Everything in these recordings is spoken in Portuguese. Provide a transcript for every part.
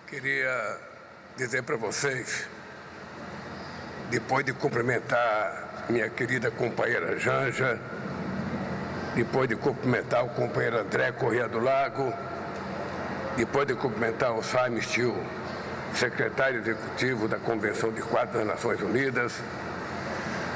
Queria dizer para vocês, depois de cumprimentar minha querida companheira Janja, depois de cumprimentar o companheiro André Corrêa do Lago, depois de cumprimentar o Simon Still, secretário executivo da Convenção de Quadros das Nações Unidas,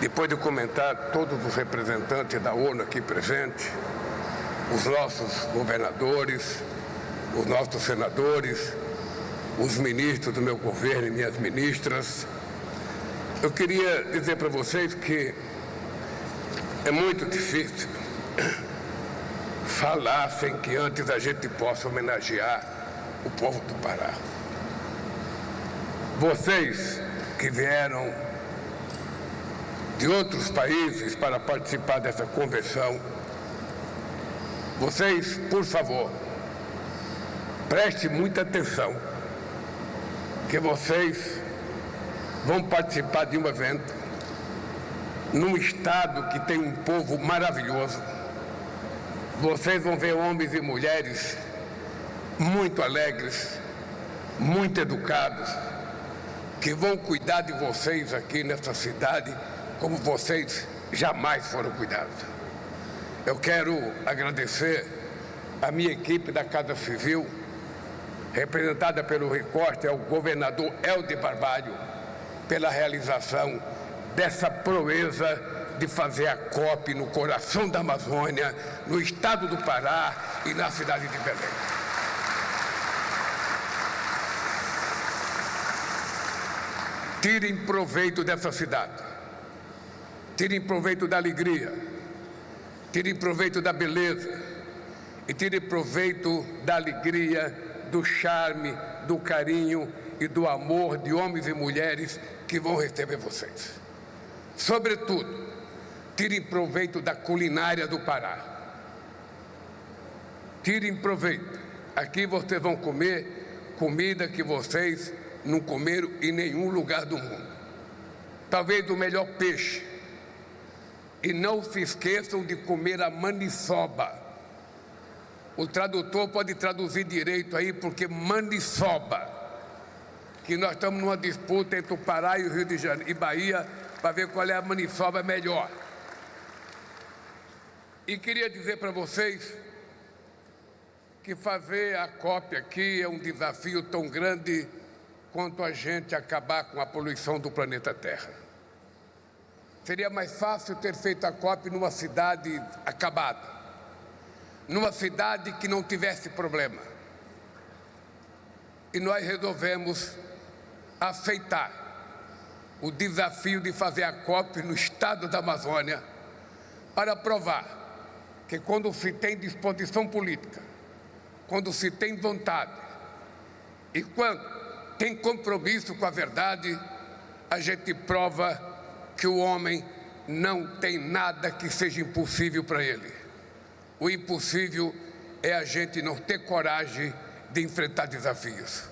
depois de comentar todos os representantes da ONU aqui presentes, os nossos governadores, os nossos senadores, os ministros do meu governo e minhas ministras, eu queria dizer para vocês que é muito difícil falar sem que antes a gente possa homenagear o povo do Pará. Vocês que vieram de outros países para participar dessa convenção, vocês, por favor, prestem muita atenção, que vocês vão participar de um evento num estado que tem um povo maravilhoso. Vocês vão ver homens e mulheres muito alegres, muito educados, que vão cuidar de vocês aqui nessa cidade como vocês jamais foram cuidados. Eu quero agradecer a minha equipe da Casa Civil, representada pelo recorte ao governador Helder Barbalho, pela realização dessa proeza de fazer a COP no coração da Amazônia, no estado do Pará e na cidade de Belém. Tirem proveito dessa cidade, tirem proveito da alegria, tirem proveito da beleza e tirem proveito da alegria, do charme, do carinho e do amor de homens e mulheres que vão receber vocês. Sobretudo, tirem proveito da culinária do Pará. Tirem proveito. Aqui vocês vão comer comida que vocês não comeram em nenhum lugar do mundo. Talvez o melhor peixe. E não se esqueçam de comer a maniçoba. O tradutor pode traduzir direito aí, porque maniçoba, que nós estamos numa disputa entre o Pará e o Rio de Janeiro e Bahia para ver qual é a maniçoba melhor. E queria dizer para vocês que fazer a COP aqui é um desafio tão grande quanto a gente acabar com a poluição do planeta Terra. Seria mais fácil ter feito a COP numa cidade acabada, numa cidade que não tivesse problema. E nós resolvemos aceitar o desafio de fazer a COP no estado da Amazônia para provar que quando se tem disposição política, quando se tem vontade e quando tem compromisso com a verdade, a gente prova que o homem não tem nada que seja impossível para ele. O impossível é a gente não ter coragem de enfrentar desafios.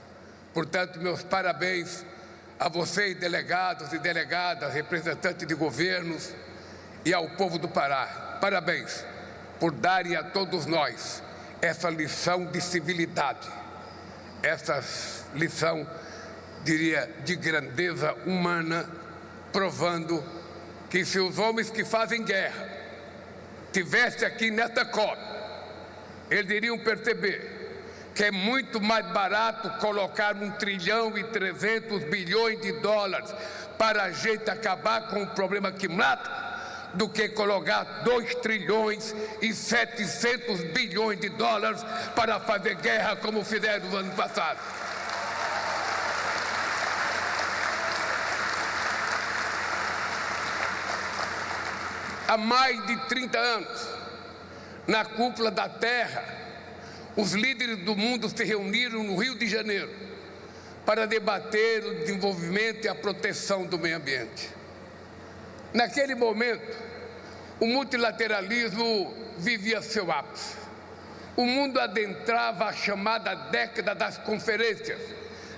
Portanto, meus parabéns a vocês, delegados e delegadas, representantes de governos e ao povo do Pará. Parabéns por darem a todos nós essa lição de civilidade, essa lição, diria, de grandeza humana, provando que se os homens que fazem guerra tivesse aqui nesta COP, eles iriam perceber que é muito mais barato colocar 1,3 trilhão para a gente acabar com o problema que mata, do que colocar 2,7 trilhões para fazer guerra como fizeram no ano passado. Há mais de 30 anos, na cúpula da Terra, os líderes do mundo se reuniram no Rio de Janeiro para debater o desenvolvimento e a proteção do meio ambiente. Naquele momento, o multilateralismo vivia seu ápice. O mundo adentrava a chamada década das conferências,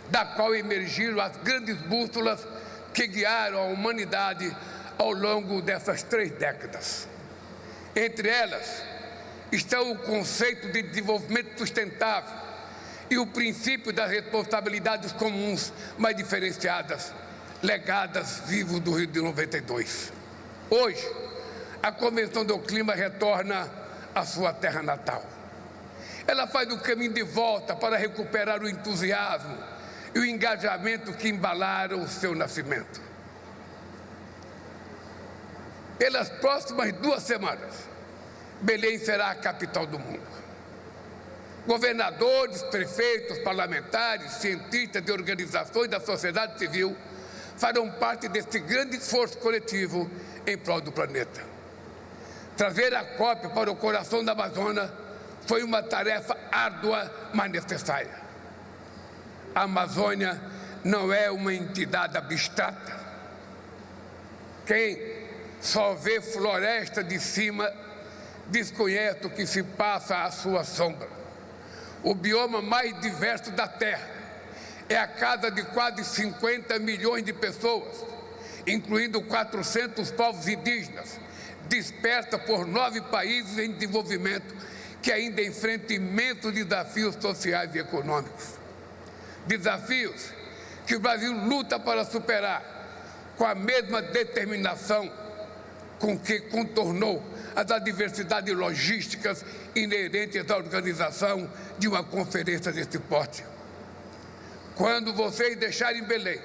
da qual emergiram as grandes bússolas que guiaram a humanidade ao longo dessas 3 décadas. Entre elas, estão o conceito de desenvolvimento sustentável e o princípio das responsabilidades comuns mais diferenciadas, legadas vivos do Rio de 92. Hoje, a Convenção do Clima retorna à sua terra natal. Ela faz o caminho de volta para recuperar o entusiasmo e o engajamento que embalaram o seu nascimento. Pelas próximas 2 semanas, Belém será a capital do mundo. Governadores, prefeitos, parlamentares, cientistas de organizações da sociedade civil farão parte desse grande esforço coletivo em prol do planeta. Trazer a COP para o coração da Amazônia foi uma tarefa árdua, mas necessária. A Amazônia não é uma entidade abstrata. Quem só vê floresta de cima desconhece o que se passa à sua sombra. O bioma mais diverso da Terra é a casa de quase 50 milhões de pessoas, incluindo 400 povos indígenas, dispersa por 9 países em desenvolvimento que ainda enfrentam imensos desafios sociais e econômicos. Desafios que o Brasil luta para superar com a mesma determinação com que contornou as adversidades logísticas inerentes à organização de uma conferência desse porte. Quando vocês deixarem Belém,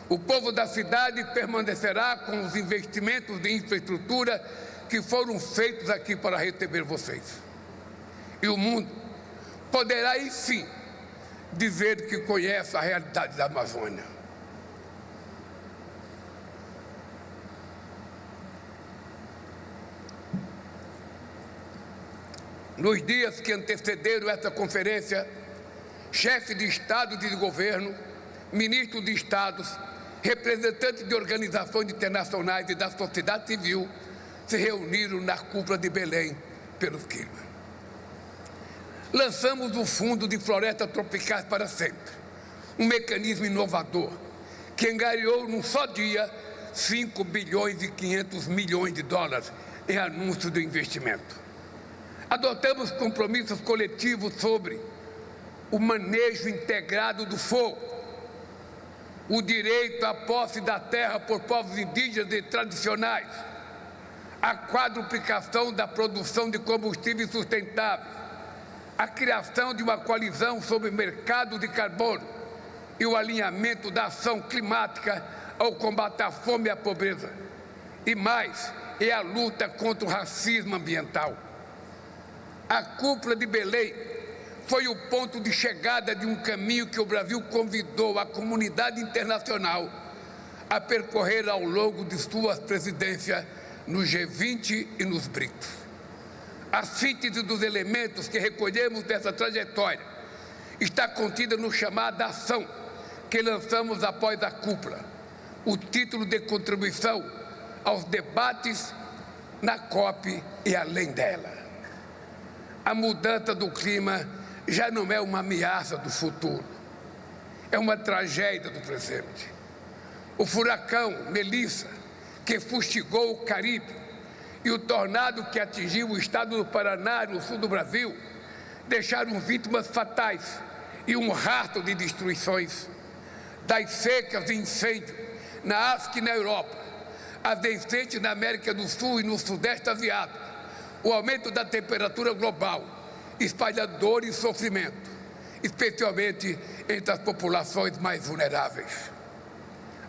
o povo da cidade permanecerá com os investimentos de infraestrutura que foram feitos aqui para receber vocês. E o mundo poderá, enfim, dizer que conhece a realidade da Amazônia. Nos dias que antecederam essa conferência, chefes de Estado e de governo, ministros de Estados, representantes de organizações internacionais e da sociedade civil se reuniram na cúpula de Belém pelo clima. Lançamos o Fundo de Florestas Tropicais para Sempre, um mecanismo inovador que angariou num só dia 5 bilhões e 500 milhões de dólares em anúncio do investimento. Adotamos compromissos coletivos sobre o manejo integrado do fogo, o direito à posse da terra por povos indígenas e tradicionais, a quadruplicação da produção de combustíveis sustentáveis, a criação de uma coalizão sobre o mercado de carbono e o alinhamento da ação climática ao combate à fome e à pobreza. E mais, é a luta contra o racismo ambiental. A cúpula de Belém foi o ponto de chegada de um caminho que o Brasil convidou a comunidade internacional a percorrer ao longo de suas presidências no G20 e nos BRICS. A síntese dos elementos que recolhemos dessa trajetória está contida no chamado Ação que lançamos após a cúpula, o título de contribuição aos debates na COP e além dela. A mudança do clima já não é uma ameaça do futuro, é uma tragédia do presente. O furacão Melissa, que fustigou o Caribe, e o tornado que atingiu o estado do Paraná, no sul do Brasil, deixaram vítimas fatais e um rastro de destruições. Das secas e incêndios na África e na Europa, as enchentes na América do Sul e no Sudeste Asiático, o aumento da temperatura global espalha dor e sofrimento, especialmente entre as populações mais vulneráveis.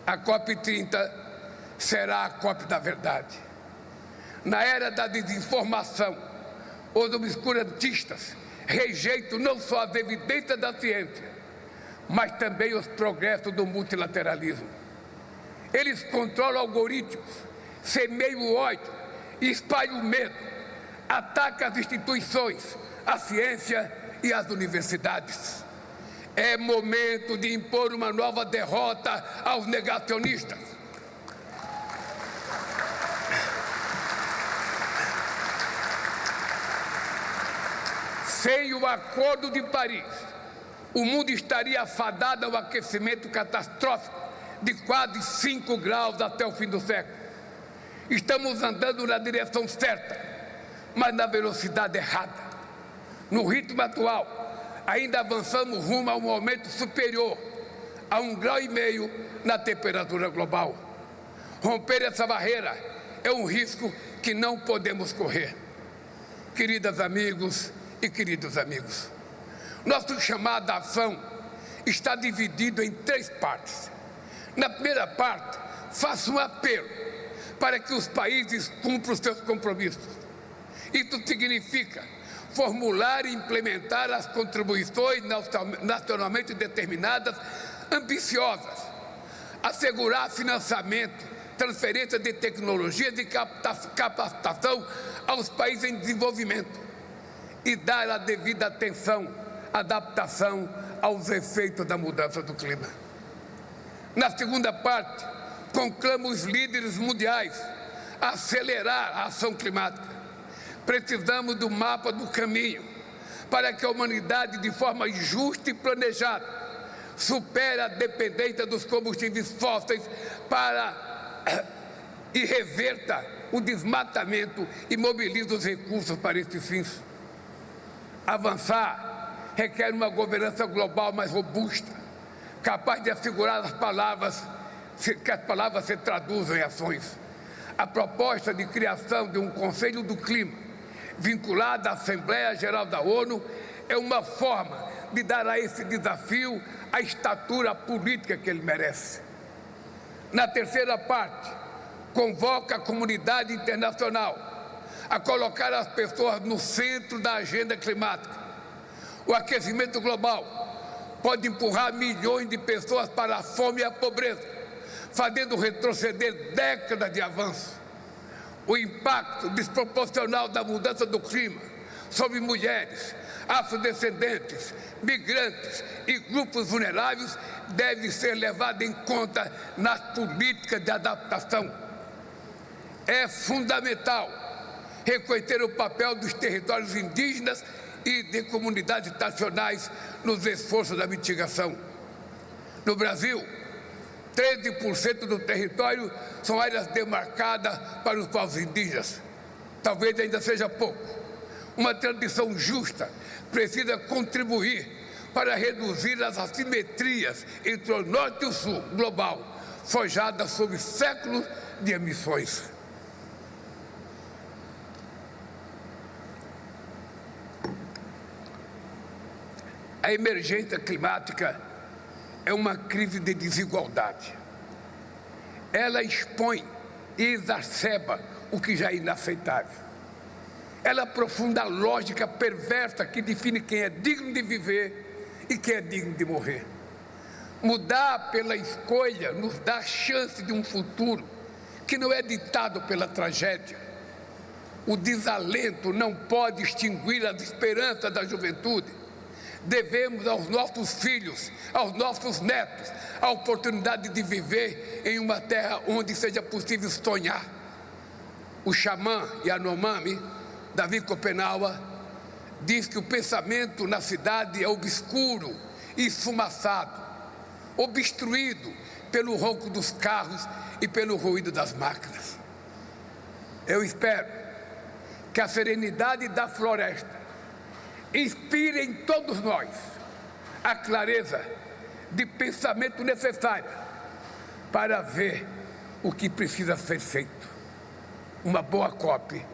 A COP30 será a COP da verdade. Na era da desinformação, os obscurantistas rejeitam não só as evidências da ciência, mas também os progressos do multilateralismo. Eles controlam algoritmos, semeiam o ódio, espalham o medo, atacam as instituições, a ciência e as universidades. É momento de impor uma nova derrota aos negacionistas. Sem o Acordo de Paris, o mundo estaria afadado ao aquecimento catastrófico de quase 5 graus até o fim do século. Estamos andando na direção certa, mas na velocidade errada. No ritmo atual, ainda avançamos rumo a um aumento superior a 1,5 graus na temperatura global. Romper essa barreira é um risco que não podemos correr. Queridas amigos e queridos amigos, nosso chamado à ação está dividido em 3 partes. Na primeira parte, faço um apelo para que os países cumpram os seus compromissos. Isso significa formular e implementar as contribuições nacionalmente determinadas ambiciosas, assegurar financiamento, transferência de tecnologias e capacitação aos países em desenvolvimento e dar a devida atenção, adaptação aos efeitos da mudança do clima. Na segunda parte, conclamo os líderes mundiais a acelerar a ação climática. Precisamos do mapa do caminho para que a humanidade, de forma justa e planejada, supere a dependência dos combustíveis fósseis e reverta o desmatamento e mobilize os recursos para esses fins. Avançar requer uma governança global mais robusta, capaz de assegurar que as palavras se traduzam em ações. A proposta de criação de um Conselho do Clima, vinculada à Assembleia Geral da ONU, é uma forma de dar a esse desafio a estatura política que ele merece. Na terceira parte, convoca a comunidade internacional a colocar as pessoas no centro da agenda climática. O aquecimento global pode empurrar milhões de pessoas para a fome e a pobreza, fazendo retroceder décadas de avanço. O impacto desproporcional da mudança do clima sobre mulheres, afrodescendentes, migrantes e grupos vulneráveis deve ser levado em conta nas políticas de adaptação. É fundamental reconhecer o papel dos territórios indígenas e de comunidades nacionais nos esforços da mitigação. No Brasil, 13% do território são áreas demarcadas para os povos indígenas. Talvez ainda seja pouco. Uma transição justa precisa contribuir para reduzir as assimetrias entre o norte e o sul global, forjadas sob séculos de emissões. A emergência climática é uma crise de desigualdade. Ela expõe e exacerba o que já é inaceitável. Ela aprofunda a lógica perversa que define quem é digno de viver e quem é digno de morrer. Mudar pela escolha nos dá a chance de um futuro que não é ditado pela tragédia. O desalento não pode extinguir as esperanças da juventude. Devemos aos nossos filhos, aos nossos netos, a oportunidade de viver em uma terra onde seja possível sonhar. O xamã Yanomami, Davi Copenaua, diz que o pensamento na cidade é obscuro e esfumaçado, obstruído pelo ronco dos carros e pelo ruído das máquinas. Eu espero que a serenidade da floresta inspire em todos nós a clareza de pensamento necessária para ver o que precisa ser feito. Uma boa COP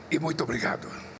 e muito obrigado.